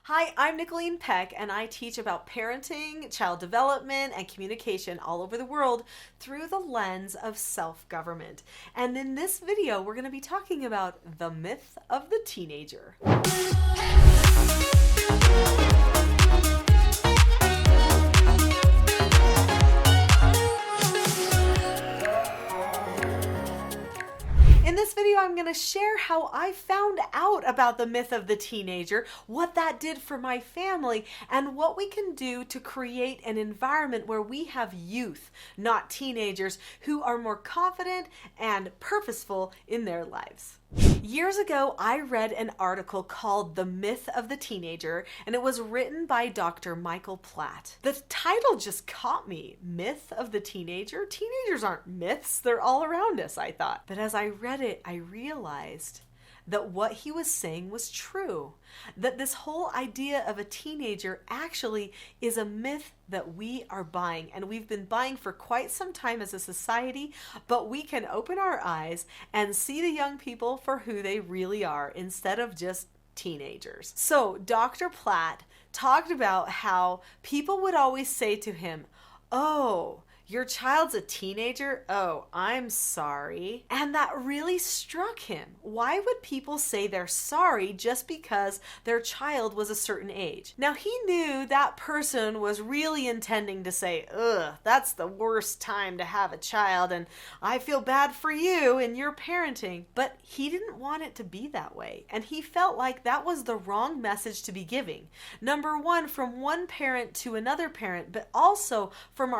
Hi, I'm Nicholeen Peck, and I teach about parenting, child development, and communication all over the world through the lens of self-government. And in this video, we're going to be talking about the myth of the teenager. In this video, I'm going to share how I found out about the myth of the teenager, what that did for my family, and what we can do to create an environment where we have youth, not teenagers, who are more confident and purposeful in their lives. Years ago, I read an article called The Myth of the Teenager, and it was written by Dr. Michael Platt. The title just caught me. Myth of the Teenager? Teenagers aren't myths, they're all around us, I thought. But as I read it, I realized that what he was saying was true. That this whole idea of a teenager actually is a myth that we are buying, and we've been buying for quite some time as a society, but we can open our eyes and see the young people for who they really are instead of just teenagers. So Dr. Platt talked about how people would always say to him, "Oh, your child's a teenager? Oh, I'm sorry." And that really struck him. Why would people say they're sorry just because their child was a certain age? Now, he knew that person was really intending to say, "Ugh, that's the worst time to have a child, and I feel bad for you and your parenting." But he didn't want it to be that way. And he felt like that was the wrong message to be giving. Number one, from one parent to another parent, but also from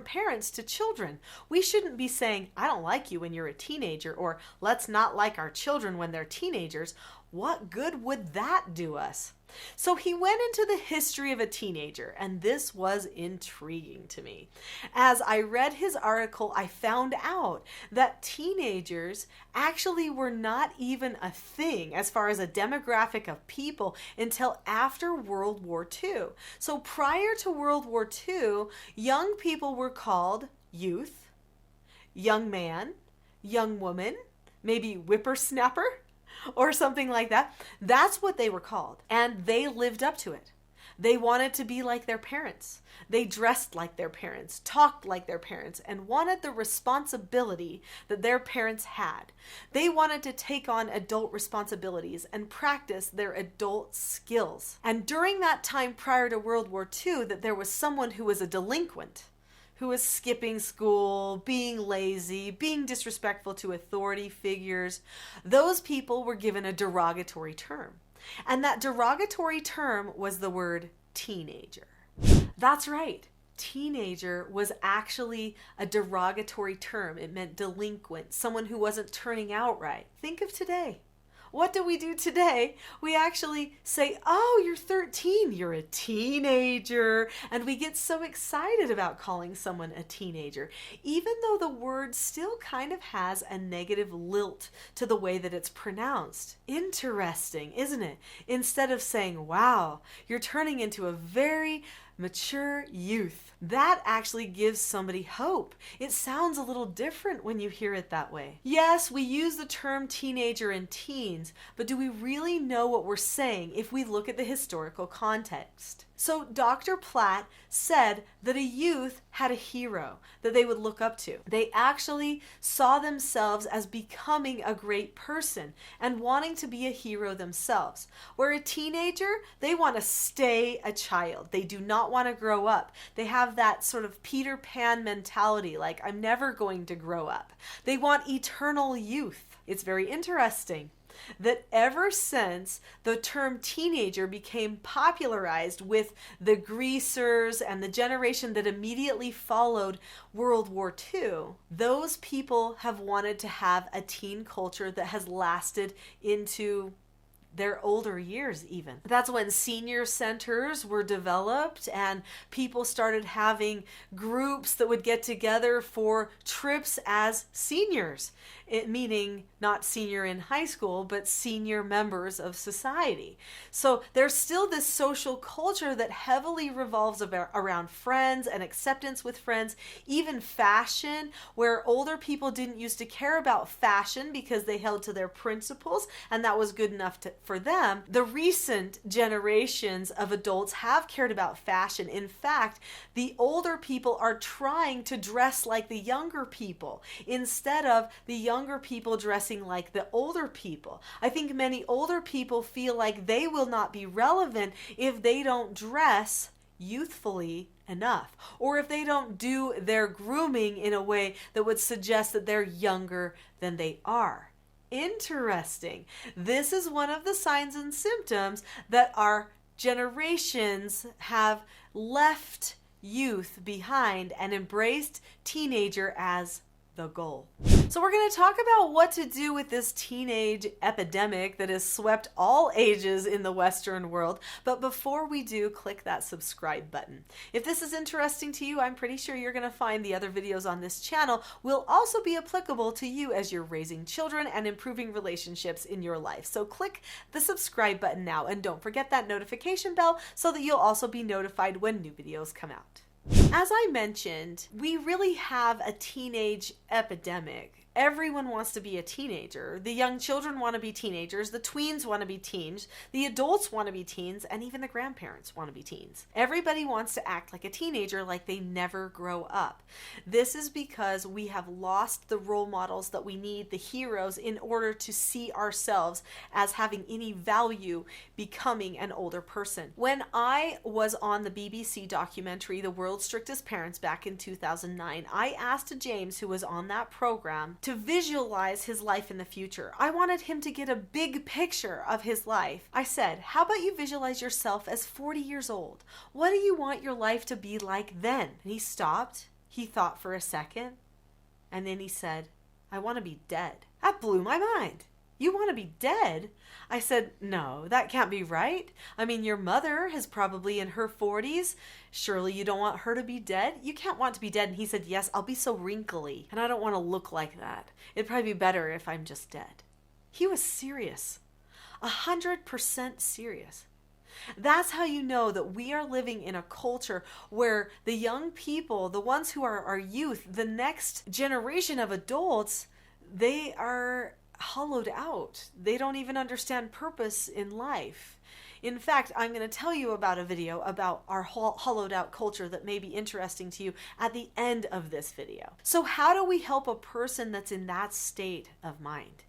parents to children. We shouldn't be saying, "I don't like you when you're a teenager," or "let's not like our children when they're teenagers." What good would that do us? So he went into the history of a teenager, and this was intriguing to me. As I read his article, I found out that teenagers actually were not even a thing as far as a demographic of people until after World War II. So prior to World War II, young people were called youth, young man, young woman, maybe whippersnapper, or something like that. That's what they were called. And they lived up to it. They wanted to be like their parents. They dressed like their parents, talked like their parents, and wanted the responsibility that their parents had. They wanted to take on adult responsibilities and practice their adult skills. And during that time prior to World War II, that there was someone who was a delinquent, who was skipping school, being lazy, being disrespectful to authority figures. Those people were given a derogatory term. And that derogatory term was the word teenager. That's right. Teenager was actually a derogatory term. It meant delinquent, someone who wasn't turning out right. Think of today. What do we do today? We actually say, "Oh, you're 13, you're a teenager." And we get so excited about calling someone a teenager, even though the word still kind of has a negative lilt to the way that it's pronounced. Interesting, isn't it? Instead of saying, "Wow, you're turning into a very mature youth," that actually gives somebody hope. It sounds a little different when you hear it that way. Yes, we use the term teenager and teens, but do we really know what we're saying if we look at the historical context? So Dr. Platt said that a youth had a hero that they would look up to. They actually saw themselves as becoming a great person and wanting to be a hero themselves. Where a teenager, they want to stay a child. They do not want to grow up. They have that sort of Peter Pan mentality, like, "I'm never going to grow up." They want eternal youth. It's very interesting that ever since the term teenager became popularized with the greasers and the generation that immediately followed World War II, those people have wanted to have a teen culture that has lasted into their older years even. That's when senior centers were developed and people started having groups that would get together for trips as seniors, meaning not senior in high school, but senior members of society. So there's still this social culture that heavily revolves around friends and acceptance with friends, even fashion, where older people didn't used to care about fashion because they held to their principles and that was good enough for them, the recent generations of adults have cared about fashion. In fact, the older people are trying to dress like the younger people instead of the younger people dressing like the older people. I think many older people feel like they will not be relevant if they don't dress youthfully enough, or if they don't do their grooming in a way that would suggest that they're younger than they are. Interesting. This is one of the signs and symptoms that our generations have left youth behind and embraced teenager as the goal. So we're going to talk about what to do with this teenage epidemic that has swept all ages in the Western world. But before we do, click that subscribe button. If this is interesting to you, I'm pretty sure you're going to find the other videos on this channel will also be applicable to you as you're raising children and improving relationships in your life. So click the subscribe button now, and don't forget that notification bell so that you'll also be notified when new videos come out. As I mentioned, we really have a teenage epidemic. Everyone wants to be a teenager. The young children want to be teenagers. The tweens want to be teens. The adults want to be teens. And even the grandparents want to be teens. Everybody wants to act like a teenager, like they never grow up. This is because we have lost the role models that we need, the heroes, in order to see ourselves as having any value becoming an older person. When I was on the BBC documentary, The World's Strictest Parents, back in 2009, I asked James, who was on that program, to visualize his life in the future. I wanted him to get a big picture of his life. I said, how about you visualize yourself as 40 years old? What do you want your life to be like then? And he stopped. He thought for a second. And then he said, I want to be dead. That blew my mind. You want to be dead? I said, no, that can't be right. I mean, your mother is probably in her 40s. Surely you don't want her to be dead? You can't want to be dead. And he said, yes, I'll be so wrinkly, and I don't want to look like that. It'd probably be better if I'm just dead. He was serious, 100% serious. That's how you know that we are living in a culture where the young people, the ones who are our youth, the next generation of adults, they are hollowed out. They don't even understand purpose in life. In fact, I'm going to tell you about a video about our hollowed out culture that may be interesting to you at the end of this video. So how do we help a person that's in that state of mind,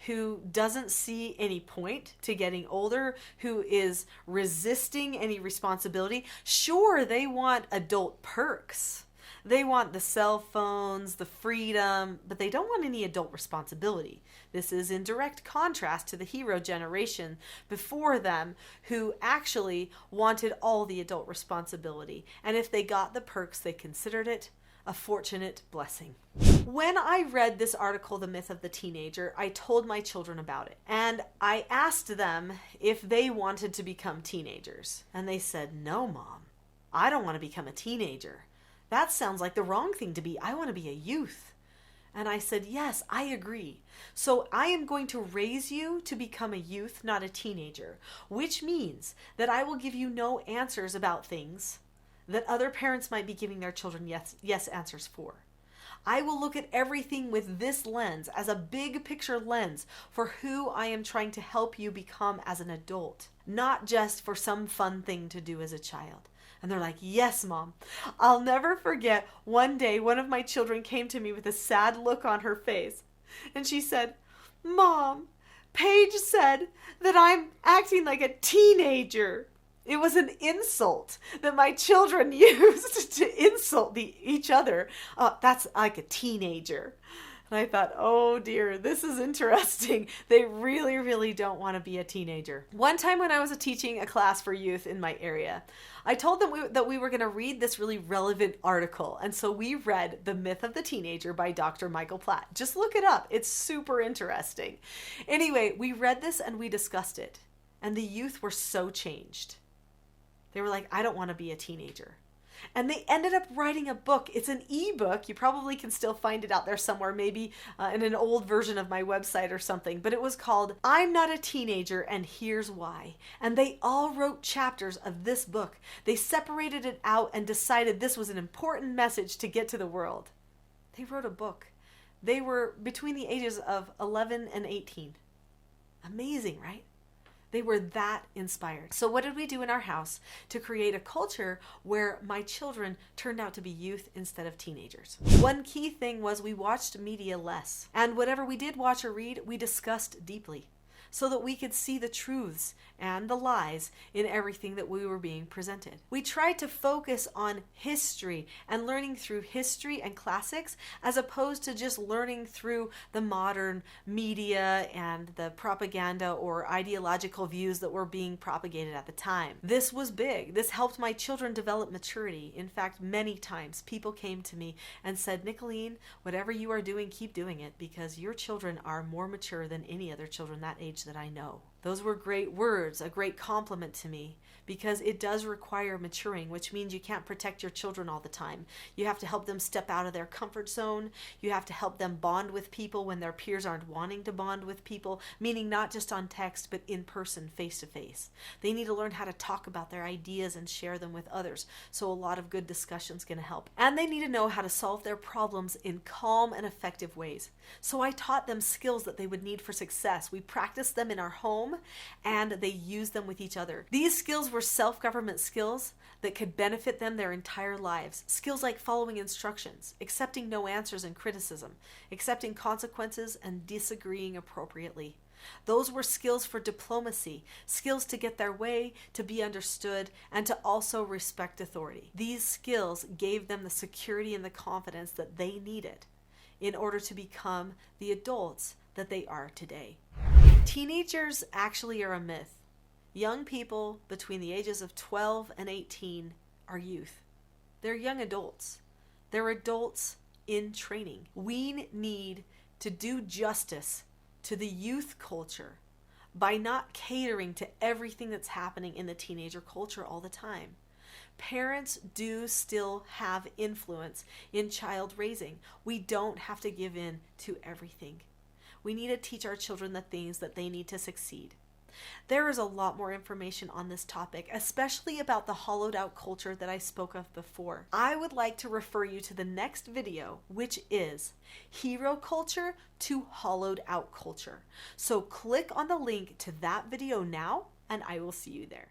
who doesn't see any point to getting older, who is resisting any responsibility? Sure, they want adult perks. They want the cell phones, the freedom, but they don't want any adult responsibility. This is in direct contrast to the hero generation before them, who actually wanted all the adult responsibility. And if they got the perks, they considered it a fortunate blessing. When I read this article, The Myth of the Teenager, I told my children about it. And I asked them if they wanted to become teenagers. And they said, no, Mom, I don't want to become a teenager. That sounds like the wrong thing to be. I want to be a youth. And I said, yes, I agree. So I am going to raise you to become a youth, not a teenager, which means that I will give you no answers about things that other parents might be giving their children yes answers for. I will look at everything with this lens, as a big picture lens for who I am trying to help you become as an adult, not just for some fun thing to do as a child. And they're like, yes, Mom. I'll never forget one day one of my children came to me with a sad look on her face. And she said, Mom, Paige said that I'm acting like a teenager. It was an insult that my children used to insult each other. That's like a teenager. And I thought, oh dear, this is interesting. They really, really don't want to be a teenager. One time when I was teaching a class for youth in my area, I told them that we were going to read this really relevant article. And so we read The Myth of the Teenager by Dr. Michael Platt. Just look it up. It's super interesting. Anyway, we read this and we discussed it. And the youth were so changed. They were like, I don't want to be a teenager. And they ended up writing a book. It's an ebook. You probably can still find it out there somewhere, maybe in an old version of my website or something. But it was called I'm Not a Teenager and Here's Why. And they all wrote chapters of this book. They separated it out and decided this was an important message to get to the world. They wrote a book. They were between the ages of 11 and 18. Amazing, right? They were that inspired. So what did we do in our house to create a culture where my children turned out to be youth instead of teenagers? One key thing was we watched media less. And whatever we did watch or read, we discussed deeply, so that we could see the truths and the lies in everything that we were being presented. We tried to focus on history and learning through history and classics, as opposed to just learning through the modern media and the propaganda or ideological views that were being propagated at the time. This was big. This helped my children develop maturity. In fact, many times people came to me and said, Nicholeen, whatever you are doing, keep doing it, because your children are more mature than any other children that age that I know. Those were great words, a great compliment to me, because it does require maturing, which means you can't protect your children all the time. You have to help them step out of their comfort zone. You have to help them bond with people when their peers aren't wanting to bond with people, meaning not just on text, but in person, face to face. They need to learn how to talk about their ideas and share them with others, so a lot of good discussion's going to help. And they need to know how to solve their problems in calm and effective ways. So I taught them skills that they would need for success. We practiced them in our home, and they used them with each other. These skills were self-government skills that could benefit them their entire lives. Skills like following instructions, accepting no answers and criticism, accepting consequences, and disagreeing appropriately. Those were skills for diplomacy, skills to get their way, to be understood, and to also respect authority. These skills gave them the security and the confidence that they needed in order to become the adults that they are today. Teenagers actually are a myth. Young people between the ages of 12 and 18 are youth. They're young adults. They're adults in training. We need to do justice to the youth culture by not catering to everything that's happening in the teenager culture all the time. Parents do still have influence in child raising. We don't have to give in to everything. We need to teach our children the things that they need to succeed. There is a lot more information on this topic, especially about the hollowed out culture that I spoke of before. I would like to refer you to the next video, which is Hero Culture to Hollowed Out Culture. So click on the link to that video now, and I will see you there.